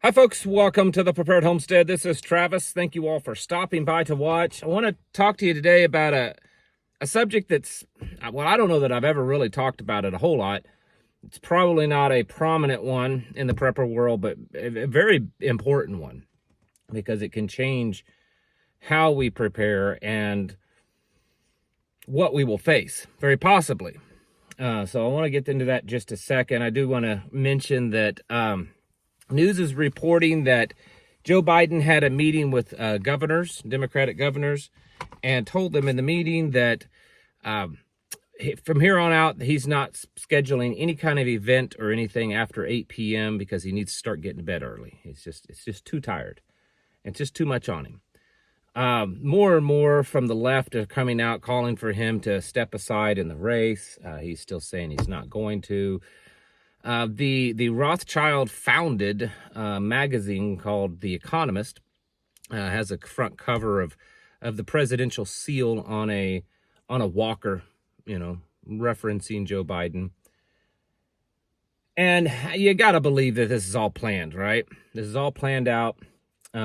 Hi folks, welcome to the Prepared Homestead. This is Travis. Thank you all for stopping by to watch. I want to talk to you today about a subject that's, well, I don't know that I've ever really talked about it a whole lot. It's probably not a prominent one in the prepper world, but a very important one because it can change how we prepare and what we will face, very possibly. So I want to get into that in just a second. I do want to mention that news is reporting that Joe Biden had a meeting with governors, Democratic governors, and told them in the meeting that from here on out, he's not scheduling any kind of event or anything after 8 p.m. because he needs to start getting to bed early. It's just too tired. It's just too much on him. More and more from the left are coming out calling for him to step aside in the race. He's still saying he's not going to. The Rothschild founded magazine called The Economist has a front cover of the presidential seal on a walker, referencing Joe Biden. And you got to believe that this is all planned, right? This is all planned out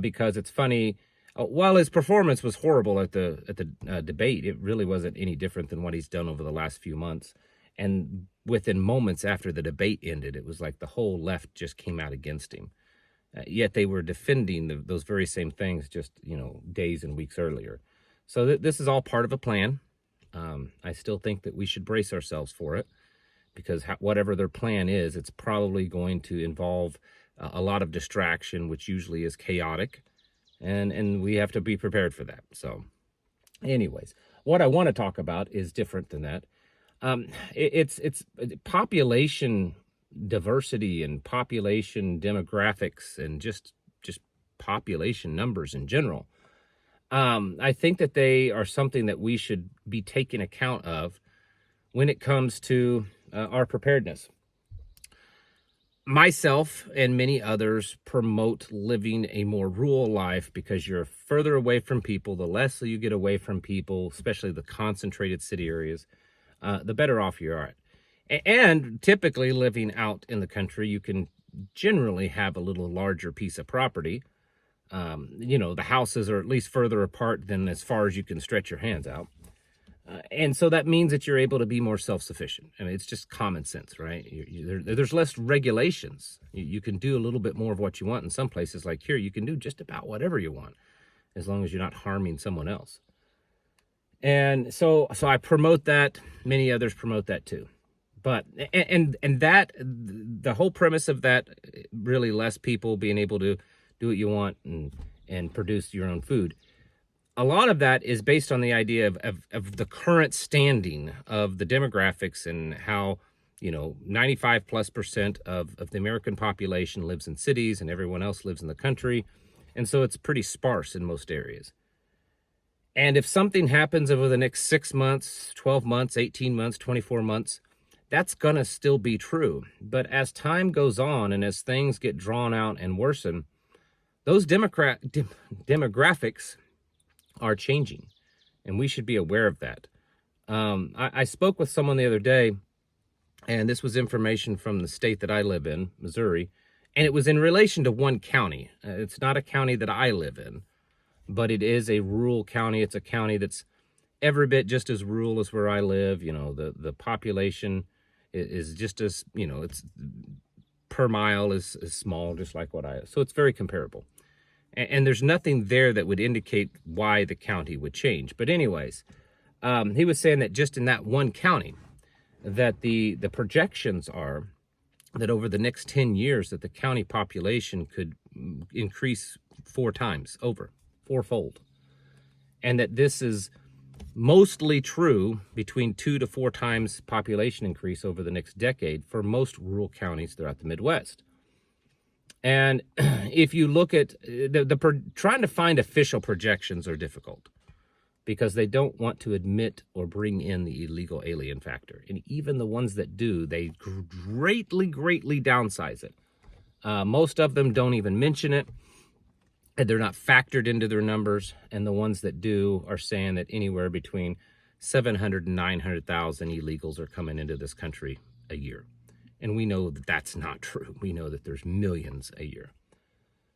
because it's funny. While his performance was horrible at the debate, it really wasn't any different than what he's done over the last few months. And within moments after the debate ended, it was like the whole left just came out against him. Yet they were defending those very same things just, days and weeks earlier. So this is all part of a plan. I still think that we should brace ourselves for it because whatever their plan is, it's probably going to involve a lot of distraction, which usually is chaotic. And we have to be prepared for that. So anyways, what I want to talk about is different than that. It's population diversity and population demographics and just population numbers in general. I think that they are something that we should be taking account of when it comes to our preparedness. Myself and many others promote living a more rural life because you're further away from people. The less you get away from people, especially the concentrated city areas, the better off you are. And typically living out in the country, you can generally have a little larger piece of property. The houses are at least further apart than as far as you can stretch your hands out. And so that means that you're able to be more self-sufficient. I mean, it's just common sense, right? There's less regulations. You can do a little bit more of what you want. In some places like here, you can do just about whatever you want, as long as you're not harming someone else. And so I promote that. Many others promote that too. But, and that, the whole premise of that, really less people being able to do what you want and produce your own food. A lot of that is based on the idea of the current standing of the demographics and how, 95+% of the American population lives in cities and everyone else lives in the country. And so it's pretty sparse in most areas. And if something happens over the next 6 months, 12 months, 18 months, 24 months, that's going to still be true. But as time goes on and as things get drawn out and worsen, those demographics are changing, and we should be aware of that. I spoke with someone the other day, and this was information from the state that I live in, Missouri, and it was in relation to one county. It's not a county that I live in, but it is a rural county. It's a county that's every bit just as rural as where I live. The population is just as, it's per mile is small, just like so it's very comparable. And there's nothing there that would indicate why the county would change. But anyways, he was saying that just in that one county, that the projections are that over the next 10 years that the county population could increase 4 times over, fourfold. And that this is mostly true between 2 to 4 times population increase over the next decade for most rural counties throughout the Midwest. And if you look at trying to find official projections are difficult because they don't want to admit or bring in the illegal alien factor. And even the ones that do, they greatly downsize it. Most of them don't even mention it. And they're not factored into their numbers. And the ones that do are saying that anywhere between 700 and 900,000 illegals are coming into this country a year. And we know that that's not true. We know that there's millions a year.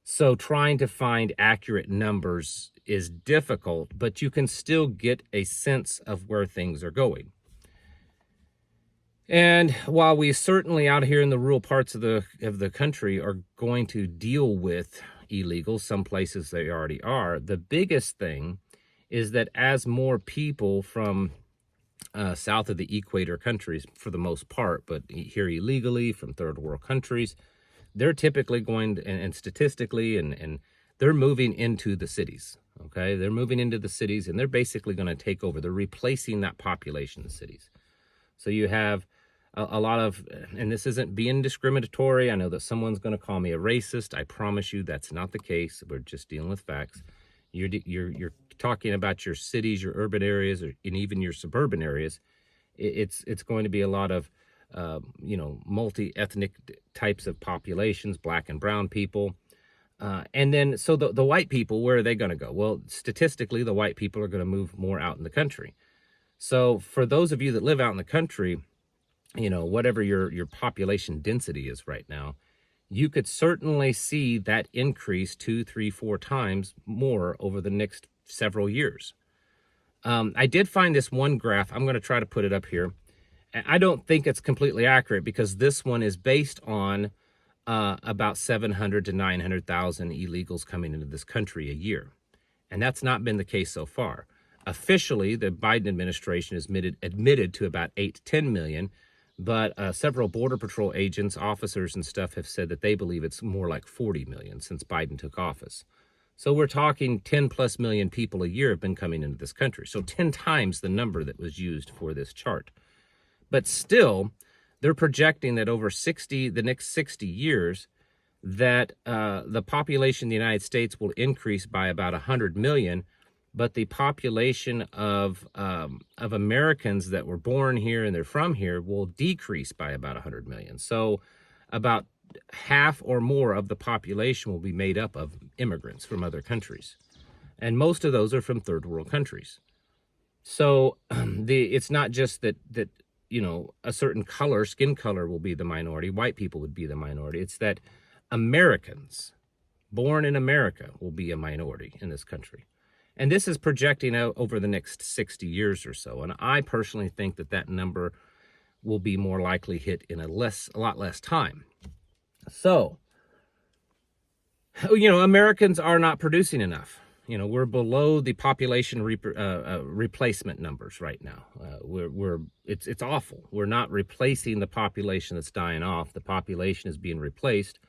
So trying to find accurate numbers is difficult, but you can still get a sense of where things are going. And while we certainly out here in the rural parts of the country are going to deal with illegals, some places they already are, the biggest thing is that as more people from south of the equator countries, for the most part, but here illegally from third world countries, they're typically going to, and statistically, and they're moving into the cities. Okay, they're moving into the cities, and they're basically going to take over. They're replacing that population in the cities. So you have a lot of, and this isn't being discriminatory. I know that someone's going to call me a racist. I promise you that's not the case. We're just dealing with facts. You're talking about your cities, your urban areas, and even your suburban areas. It's going to be a lot of multi-ethnic types of populations, black and brown people. And then, so the white people, where are they going to go? Well, statistically, the white people are going to move more out in the country. So for those of you that live out in the country, whatever your population density is right now, you could certainly see that increase 2, 3, 4 times more over the next several years. I did find this one graph. I'm going to try to put it up here. I don't think it's completely accurate because this one is based on about 700 to 900,000 illegals coming into this country a year. And that's not been the case so far. Officially, the Biden administration has admitted to about 8 to 10 million, but several Border Patrol agents, officers and stuff have said that they believe it's more like 40 million since Biden took office. So we're talking 10 plus million people a year have been coming into this country. So 10 times the number that was used for this chart. But still, they're projecting that over the next 60 years, that the population of the United States will increase by about 100 million, but the population of Americans that were born here and they're from here will decrease by about 100 million. So about half or more of the population will be made up of immigrants from other countries. And most of those are from third world countries. So it's not just that a certain skin color will be the minority, white people would be the minority. It's that Americans born in America will be a minority in this country. And this is projecting out over the next 60 years or so. And I personally think that number will be more likely hit in a lot less time. So, Americans are not producing enough. We're below the population replacement numbers right now. It's awful. We're not replacing the population that's dying off. The population is being replaced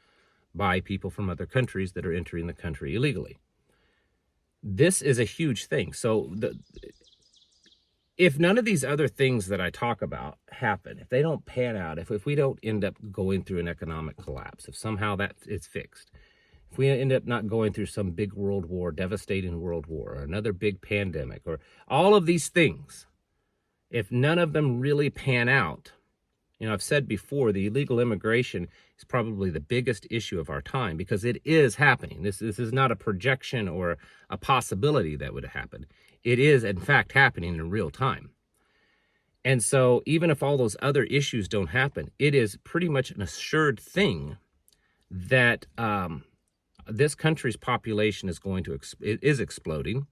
by people from other countries that are entering the country illegally. This is a huge thing. So if none of these other things that I talk about happen, if they don't pan out, if we don't end up going through an economic collapse, if somehow that it's fixed, if we end up not going through some big world war, devastating world war, or another big pandemic, or all of these things, if none of them really pan out, I've said before, the illegal immigration is probably the biggest issue of our time because it is happening. This is not a projection or a possibility that would happen. It is, in fact, happening in real time. And so even if all those other issues don't happen, it is pretty much an assured thing that this country's population is exploding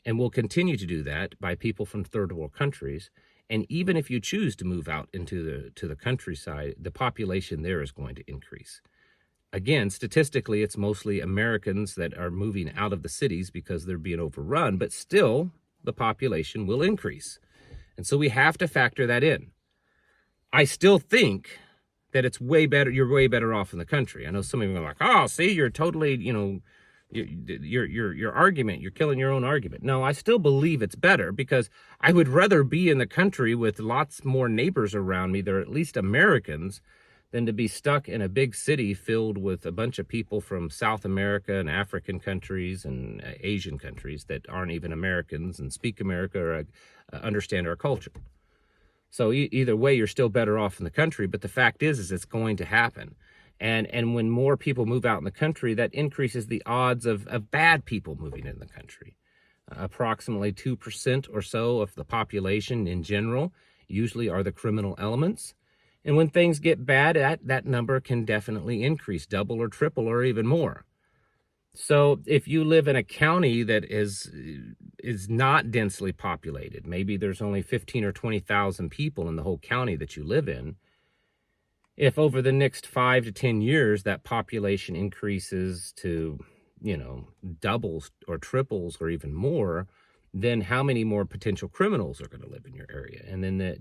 and will continue to do that by people from third world countries. And even if you choose to move out into the countryside, the population there is going to increase. Again, statistically, it's mostly Americans that are moving out of the cities because they're being overrun, but still the population will increase. And so we have to factor that in. I still think that it's way better. You're way better off in the country. I know some of you are like, oh, see, you're totally, your argument, you're killing your own argument. No, I still believe it's better because I would rather be in the country with lots more neighbors around me that are at least Americans than to be stuck in a big city filled with a bunch of people from South America and African countries and Asian countries that aren't even Americans and speak America or understand our culture. So either way, you're still better off in the country. But the fact is it's going to happen. And when more people move out in the country, that increases the odds of bad people moving in the country. Approximately 2% or so of the population in general usually are the criminal elements. And when things get bad, that number can definitely increase, double or triple or even more. So if you live in a county that is not densely populated, maybe there's only 15 or 20,000 people in the whole county that you live in. If over the next 5 to 10 years that population increases to, doubles or triples or even more, then how many more potential criminals are going to live in your area? And then the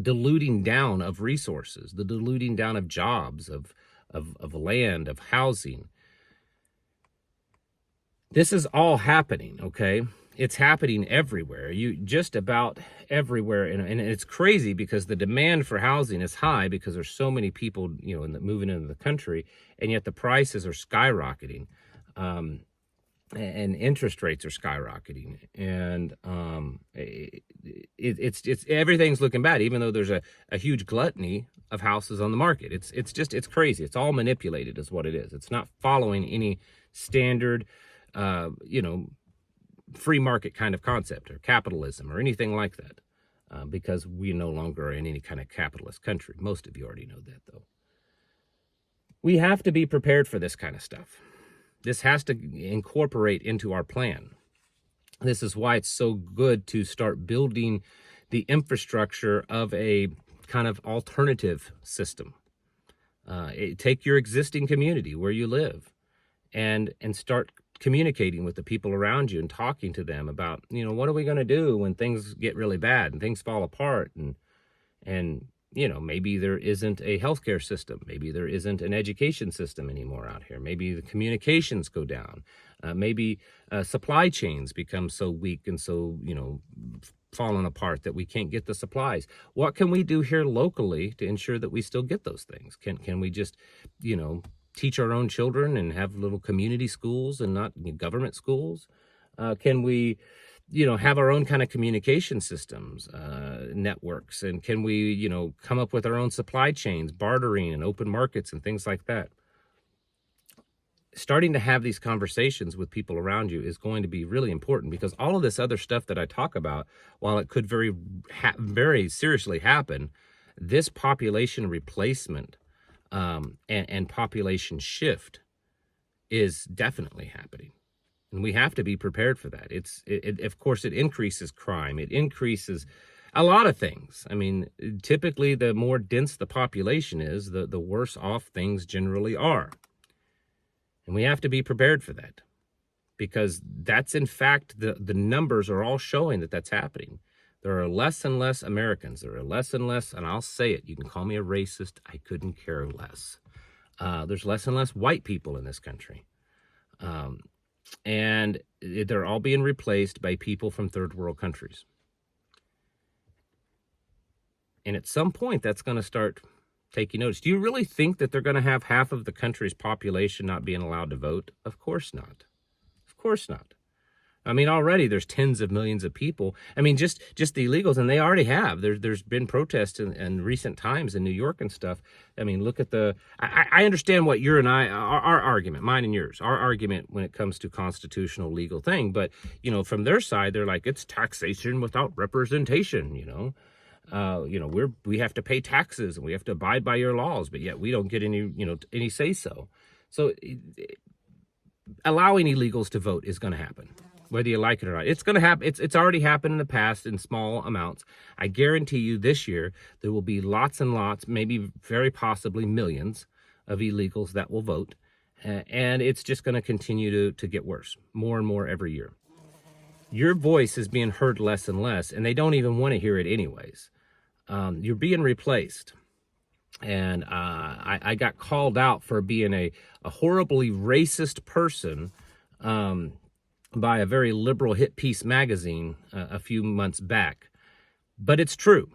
diluting down of resources, the diluting down of jobs, of land, of housing. This is all happening, okay? It's happening everywhere. Just about everywhere, and it's crazy because the demand for housing is high because there's so many people, moving into the country, and yet the prices are skyrocketing, and interest rates are skyrocketing, and it's everything's looking bad. Even though there's a huge gluttony of houses on the market, it's crazy. It's all manipulated, is what it is. It's not following any standard, free market kind of concept or capitalism or anything like that, because we no longer are in any kind of capitalist country. Most of you already know that, though. We have to be prepared for this kind of stuff. This has to incorporate into our plan. This is why it's so good to start building the infrastructure of a kind of alternative system. Take your existing community where you live and start communicating with the people around you and talking to them about, what are we going to do when things get really bad and things fall apart, and maybe there isn't a healthcare system, maybe there isn't an education system anymore out here, maybe the communications go down, maybe supply chains become so weak and so falling apart that we can't get the supplies. What can we do here locally to ensure that we still get those things? Can we just teach our own children and have little community schools and not government schools? Can we, have our own kind of communication systems, networks? And can we, come up with our own supply chains, bartering and open markets and things like that? Starting to have these conversations with people around you is going to be really important, because all of this other stuff that I talk about, while it could very seriously happen, this population replacement and population shift is definitely happening, and we have to be prepared for that. Of course, it increases crime. It increases a lot of things. I mean, typically, the more dense the population is, the worse off things generally are, and we have to be prepared for that, because that's, in fact, the numbers are all showing that that's happening. There are less and less Americans. There are less and less, and I'll say it, you can call me a racist, I couldn't care less. There's less and less white people in this country. And they're all being replaced by people from third world countries. And at some point, that's going to start taking notice. Do you really think that they're going to have half of the country's population not being allowed to vote? Of course not. Of course not. I mean, already there's tens of millions of people. I mean, just the illegals, and they already have. There's been protests in recent times in New York and stuff. I mean, look at I understand what your and our argument, mine and yours, our argument when it comes to constitutional legal thing. But, from their side, they're like, it's taxation without representation, we have to pay taxes and we have to abide by your laws, but yet we don't get any say so. So allowing illegals to vote is going to happen, whether you like it or not. It's going to happen. It's already happened in the past in small amounts. I guarantee you this year there will be lots and lots, maybe very possibly millions of illegals that will vote. And it's just going to continue to get worse, more and more every year. Your voice is being heard less and less, and they don't even want to hear it anyways. You're being replaced. And I got called out for being a horribly racist person by a very liberal hit piece magazine a few months back. But it's true.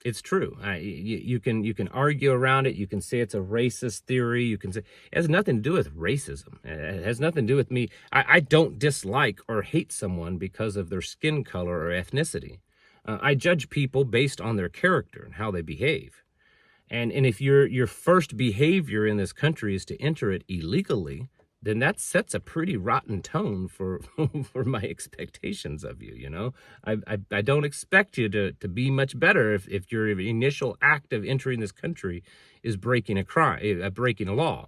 It's true. You can argue around it. You can say it's a racist theory. You can say it has nothing to do with racism. It has nothing to do with me. I don't dislike or hate someone because of their skin color or ethnicity. I judge people based on their character and how they behave. And if your first behavior in this country is to enter it illegally, then that sets a pretty rotten tone for for my expectations of you. You know, I don't expect you to be much better if your initial act of entering this country is breaking a crime, breaking a law.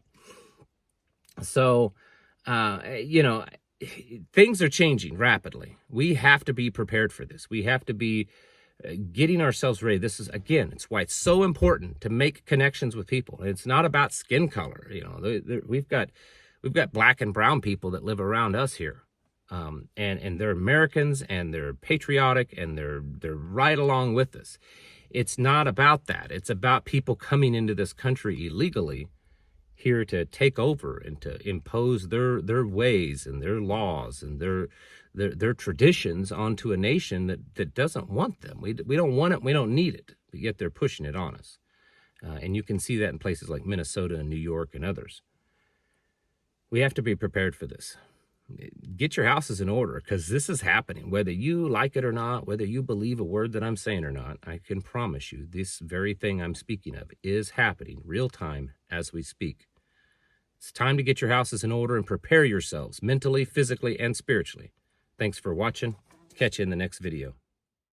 So, you know, things are changing rapidly. We have to be prepared for this. We have to be getting ourselves ready. This is, again, it's why it's so important to make connections with people. It's not about skin color. You know, we've got black and brown people that live around us here, and they're Americans, and they're patriotic, and they're right along with us. It's not about that. It's about people coming into this country illegally here to take over and to impose their ways and their laws and their traditions onto a nation that doesn't want them. We don't want it. We don't need it. But yet they're pushing it on us. And you can see that in places like Minnesota and New York and others. We have to be prepared for this. Get your houses in order, because this is happening. Whether you like it or not, whether you believe a word that I'm saying or not, I can promise you this very thing I'm speaking of is happening real time as we speak. It's time to get your houses in order and prepare yourselves mentally, physically, and spiritually. Thanks for watching. Catch you in the next video.